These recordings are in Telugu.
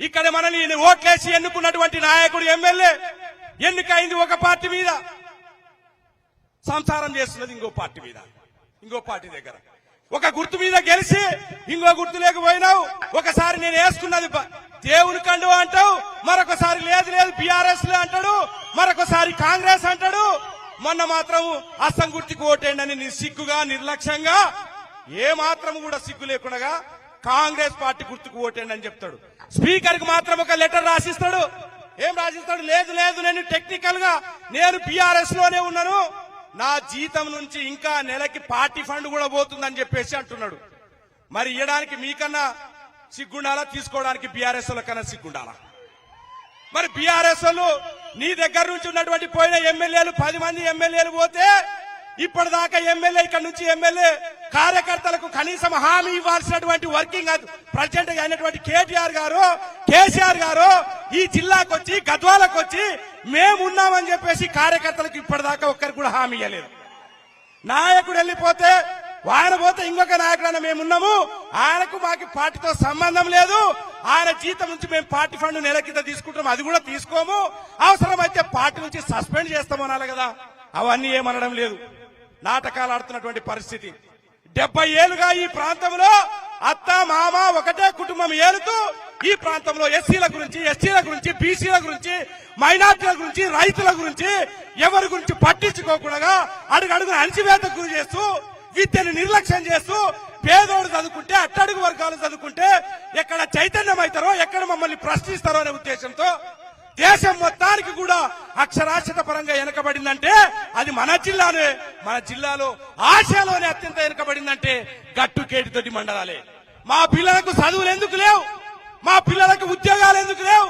ఇక్కడ మనల్ని ఓట్లేసి ఎన్నుకున్నటువంటి నాయకుడు ఎమ్మెల్యే ఎన్నికైంది ఒక పార్టీ మీద, సంసారం చేస్తున్నది ఇంకో పార్టీ మీద, ఇంకో పార్టీ దగ్గర. ఒక గుర్తు మీద గెలిచి ఇంకో గుర్తు లేకపోయినావు. ఒకసారి నేను వేసుకున్నది దేవుని కండు అంటావు, మరొకసారి లేదు లేదు బీఆర్ఎస్ అంటాడు, మరొకసారి కాంగ్రెస్ అంటాడు. మొన్న మాత్రం అస్సం గుర్తుకు ఓటేయండి అని సిగ్గుగా నిర్లక్ష్యంగా ఏ మాత్రం కూడా సిగ్గు లేకుండా కాంగ్రెస్ పార్టీ గుర్తుకు ఓటేయండి అని చెప్తాడు. స్పీకర్ కి మాత్రం ఒక లెటర్ రాసిస్తాడు. ఏం రాసిస్తాడు? లేదు లేదు నేను టెక్నికల్ గా నేను బీఆర్ఎస్ లోనే ఉన్నాను, నా జీతం నుంచి ఇంకా నెలకి పార్టీ ఫండ్ కూడా పోతుందని చెప్పేసి అంటున్నాడు. మరి ఇవ్వడానికి మీకన్నా సిగ్గుండాలా, తీసుకోవడానికి బీఆర్ఎస్ కన్నా సిగ్గుండాలా? మరి బీఆర్ఎస్ నీ దగ్గర నుంచి ఉన్నటువంటి పోయిన ఎమ్మెల్యేలు 10 మంది ఎమ్మెల్యేలు పోతే ఇప్పటిదాకా ఎమ్మెల్యే ఇక్కడ నుంచి ఎమ్మెల్యే కార్యకర్తలకు కనీసం హామీ ఇవ్వాల్సినటువంటి వర్కింగ్ ప్రెసిడెంట్ అయినటువంటి కేసీఆర్ గారు ఈ జిల్లాకు వచ్చి గద్వాలకు వచ్చి మేమున్నామని చెప్పేసి కార్యకర్తలకు ఇప్పటిదాకా ఒక్కరికి కూడా హామీ ఇవ్వలేదు. నాయకుడు వెళ్ళిపోతే ఆయన పోతే ఇంకొక నాయకుడు మేమున్నాము, ఆయనకు మాకు పార్టీతో సంబంధం లేదు, ఆయన జీతం నుంచి మేము పార్టీ ఫండ్ నెల కింద తీసుకుంటాం, అది కూడా తీసుకోము, అవసరమైతే పార్టీ నుంచి సస్పెండ్ చేస్తామనాలి కదా. అవన్నీ ఏమనడం లేదు. నాటకాలు ఆడుతున్నటువంటి పరిస్థితి. 70 ఏళ్లుగా ఈ ప్రాంతంలో అత్త మామ ఒకటే కుటుంబం ఏలుతూ ఈ ప్రాంతంలో ఎస్సీల గురించి, ఎస్టీల గురించి, బీసీల గురించి, మైనార్టీల గురించి, రైతుల గురించి ఎవరి గురించి పట్టించుకోకుండా అడుగడుగున అణచివేతకు గురి చేస్తూ విద్యను నిర్లక్ష్యం చేస్తూ పేదోడు చదువుకుంటే, అట్టడుగు వర్గాలు చదువుకుంటే ఎక్కడ చైతన్యం అవుతారో, ఎక్కడ మమ్మల్ని ప్రశ్నిస్తారో అనే ఉద్దేశంతో దేశం మొత్తానికి కూడా అక్షరాస్యత పరంగా వెనకబడిందంటే అది మన జిల్లానే. మన జిల్లాలో ఆసియాలోనే అత్యంత వెనకబడిందంటే గట్టుకేటితోటి మండలాలే. మా పిల్లలకు చదువులు ఎందుకు లేవు, మా పిల్లలకు ఉద్యోగాలు ఎందుకు లేవు?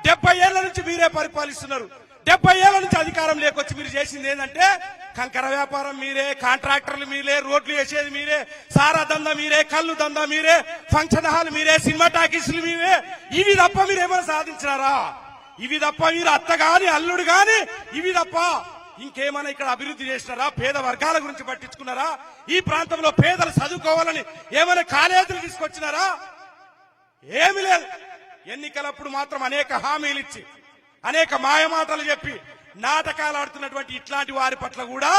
70 ఏళ్ల నుంచి మీరే పరిపాలిస్తున్నారు. 70 ఏళ్ల నుంచి అధికారం లేకొచ్చి మీరు చేసింది ఏంటంటే కంకర వ్యాపారం మీరే, కాంట్రాక్టర్లు మీరే, రోడ్లు వేసేది మీరే, సారా దందా మీరే, కళ్ళు దందా మీరే, ఫంక్షన్ హాల్ మీరే, సినిమా టాకీసులు మీరే. ఇవి తప్ప మీరేమైనా సాధించినారా? ఇవి తప్ప మీరు అత్త గాని అల్లుడు గాని ఇవి తప్ప ఇంకేమైనా ఇక్కడ అభివృద్ధి చేసినారా? పేద వర్గాల గురించి పట్టించుకున్నారా? ఈ ప్రాంతంలో పేదలు చదువుకోవాలని ఏమైనా కాలేజీలు తీసుకొచ్చినారా? ఏమి లేదు. ఎన్నికలప్పుడు మాత్రం అనేక హామీలు ఇచ్చి అనేక మాయమాటలు చెప్పి నాటకాలు ఆడుతున్నటువంటి ఇట్లాంటి వారి పట్ల కూడా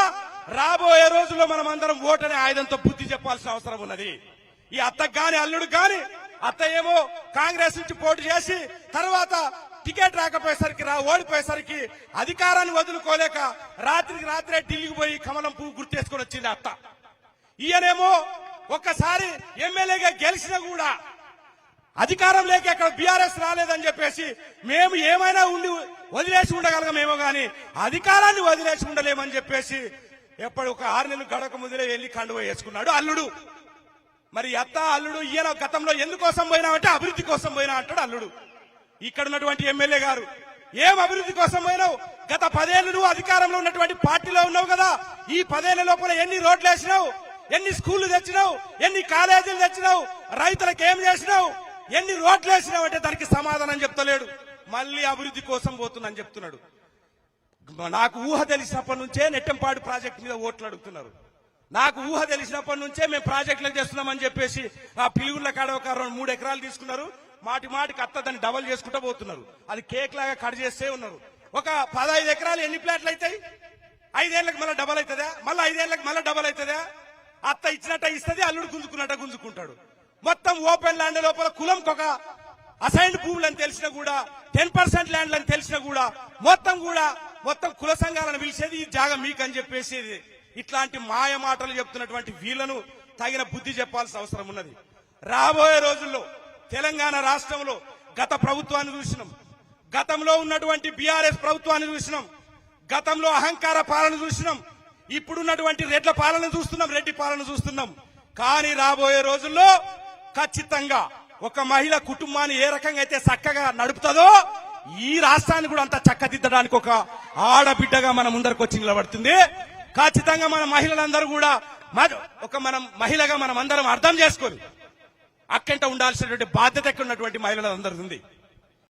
రాబోయే రోజుల్లో మనం అందరం ఓటనే ఆయుధంతో బుద్ధి చెప్పాల్సిన అవసరం ఉన్నది. ఈ అత్తకు గాని అల్లుడు గాని, అత్త ఏమో కాంగ్రెస్ నుంచి పోటీ చేసి తర్వాత టికెట్ రాకపోయేసరికి ఓడిపోయేసరికి అధికారాన్ని వదులుకోలేక రాత్రికి రాత్రే ఢిల్లీకి పోయి కమలం పువ్వు గుర్తేసుకొని వచ్చింది అత్త. ఈయనేమో ఒక్కసారి ఎమ్మెల్యేగా గెలిచినా కూడా అధికారం లేక అక్కడ బీఆర్ఎస్ రాలేదని చెప్పేసి మేము ఏమైనా ఉండి వదిలేసి ఉండగలగమేమో గాని అధికారాన్ని వదిలేసి ఉండలేమని చెప్పేసి ఎప్పుడు ఒక 6 నెలలు గడక ముందే వెళ్లి కండువ వేసుకున్నాడు అల్లుడు. మరి అత్త అల్లుడు ఈయన గతంలో ఎందుకోసం పోయినావంటే అభివృద్ధి కోసం పోయినా అంటాడు అల్లుడు. ఇక్కడ ఉన్నటువంటి ఎమ్మెల్యే గారు ఏం అభివృద్ధి కోసం పోయినావు? గత 10 ఏళ్లు నువ్వు అధికారంలో ఉన్నటువంటి పార్టీలో ఉన్నావు కదా, ఈ 10 ఏళ్ల లోపల ఎన్ని రోడ్లు వేసినావు, ఎన్ని స్కూళ్లు తెచ్చినావు, ఎన్ని కాలేజీలు తెచ్చినావు, రైతులకు ఏం చేసినావు, ఎన్ని రోడ్లు వేసినావు అంటే దానికి సమాధానం చెప్తలేడు. మళ్ళీ అభివృద్ధి కోసం పోతుందని చెప్తున్నాడు. నాకు ఊహ తెలిసినప్పటి నుంచే నెట్టంపాడు ప్రాజెక్టు మీద ఓట్లు అడుగుతున్నారు. నాకు ఊహ తెలిసినప్పటి నుంచే మేము ప్రాజెక్టులకు చేస్తున్నామని చెప్పేసి ఆ పిలుగుల కాడ ఒక 3 ఎకరాలు తీసుకున్నారు. మాటికి అత్త దాన్ని డబల్ చేసుకుంటూ పోతున్నారు. అది కేక్ లాగా కట్ చేస్తే ఉన్నారు. ఒక 15 ఎకరాలు ఎన్ని ప్లాట్లు అవుతాయి? 5 ఏళ్లకు మళ్ళీ డబల్ అవుతుందా? మళ్ళీ 5 ఏళ్లకు మళ్ళీ డబల్ అవుతుందా? అత్త ఇచ్చినట్ట ఇస్తుంది, అల్లుడు గుంజుకున్నట్ట గుంజుకుంటాడు. మొత్తం ఓపెన్ ల్యాండ్ లోపల కులంకి ఒక అసైన్డ్ భూములు అని తెలిసినా కూడా 10% ల్యాండ్లు అని తెలిసినా కూడా మొత్తం కుల సంఘాలను పిలిచేది ఈ జాగా మీకు అని చెప్పేసి ఇట్లాంటి మాయ మాటలు చెప్తున్నటువంటి వీళ్లను తగిన బుద్ధి చెప్పాల్సిన అవసరం ఉన్నది. రాబోయే రోజుల్లో తెలంగాణ రాష్ట్రంలో గత ప్రభుత్వాన్ని చూసినాం, గతంలో ఉన్నటువంటి బీఆర్ఎస్ ప్రభుత్వాన్ని చూసినాం, గతంలో అహంకార పాలన చూసినాం, ఇప్పుడున్నటువంటి రెడ్ల పాలన చూస్తున్నాం, రెడ్డి పాలన చూస్తున్నాం. కానీ రాబోయే రోజుల్లో ఖచ్చితంగా ఒక మహిళ కుటుంబాన్ని ఏ రకంగా అయితే చక్కగా నడుపుతుందో ఈ రాష్ట్రాన్ని కూడా అంత చక్కదిద్దడానికి ఒక ఆడబిడ్డగా మన ముందరకు వచ్చి నిలబడుతుంది. ఖచ్చితంగా మన మహిళలందరూ కూడా మనం మహిళగా మనం అందరం అర్థం చేసుకొని అక్కంట ఉండాల్సినటువంటి బాధ్యత ఉన్నటువంటి మహిళలందరూ ఉంది.